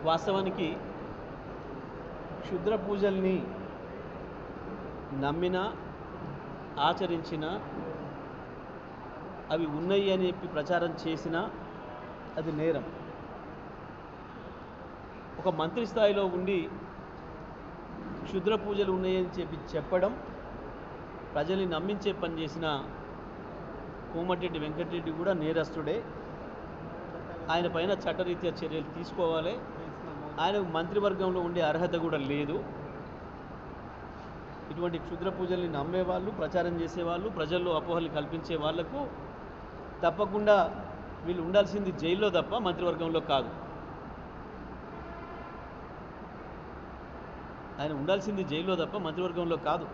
వాస్తవానికి క్షుద్ర పూజల్ని నమ్మినా ఆచరించినా అవి ఉన్నాయి అని చెప్పి ప్రచారం చేసినా అది నేరం. ఒక మంత్రి స్థాయిలో ఉండి క్షుద్ర పూజలు ఉన్నాయని చెప్పడం, ప్రజల్ని నమ్మించే పని చేసిన కోమటిరెడ్డి వెంకటరెడ్డి కూడా నేరస్తుడే. ఆయన పైన చట్టరీత్యా చర్యలు తీసుకోవాలి. ఆయనకు మంత్రివర్గంలో ఉండే అర్హత కూడా లేదు. ఇటువంటి క్షుద్ర పూజల్ని నమ్మేవాళ్ళు, ప్రచారం చేసేవాళ్ళు, ప్రజల్లో అపోహలు కల్పించే వాళ్లకు తప్పకుండా వీళ్ళు ఉండాల్సింది జైల్లో తప్ప మంత్రివర్గంలో కాదు. ఆయన ఉండాల్సింది జైల్లో తప్ప మంత్రివర్గంలో కాదు.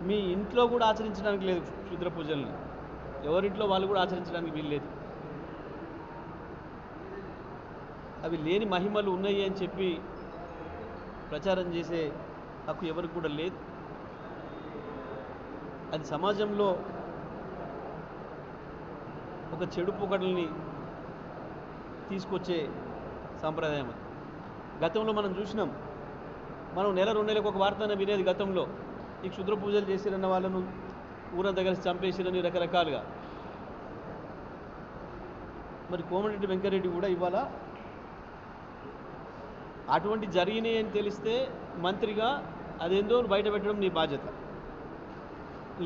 మీ ఇంట్లో కూడా ఆచరించడానికి లేదు క్షుద్ర పూజల్ని, ఎవరింట్లో వాళ్ళు కూడా ఆచరించడానికి వీలు లేదు. అవి లేని మహిమలు ఉన్నాయి అని చెప్పి ప్రచారం చేసే హక్కు ఎవరికి కూడా లేదు. అది సమాజంలో ఒక చెడు పొగడల్ని తీసుకొచ్చే సాంప్రదాయం. అది గతంలో మనం చూసినాం. మనం నెల 2 నెలలకు ఒక వార్తన వినేది గతంలో, ఈ క్షుద్ర పూజలు చేసిరన్న వాళ్ళను ఊరంతా కలిసి చంపేసిరని రకరకాలుగా. మరి కోమటిరెడ్డి వెంకటరెడ్డి కూడా ఇవాళ అటువంటి జరిగినాయి అని తెలిస్తే మంత్రిగా అదేందో బయట పెట్టడం నీ బాధ్యత.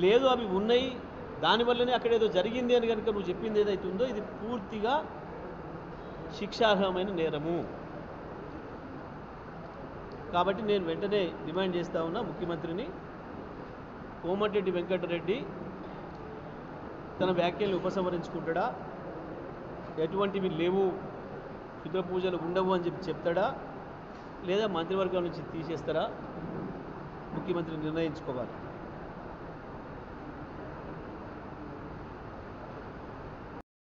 లేదు అవి ఉన్నాయి, దానివల్లనే అక్కడేదో జరిగింది అని కనుక నువ్వు చెప్పింది ఏదైతే ఉందో ఇది పూర్తిగా శిక్షార్హమైన నేరము. కాబట్టి నేను వెంటనే డిమాండ్ చేస్తూ ఉన్నా ముఖ్యమంత్రిని, కోమటిరెడ్డి వెంకటరెడ్డి తన వ్యాఖ్యలను ఉపసంహరించుకుంటాడా, ఎటువంటివి లేవు, క్షుద్ర పూజలు ఉండవు అని చెప్పి చెప్తాడా, లేదా మంత్రివర్గం నుంచి తీసేస్తారా, ముఖ్యమంత్రి నిర్ణయించుకోవాలి.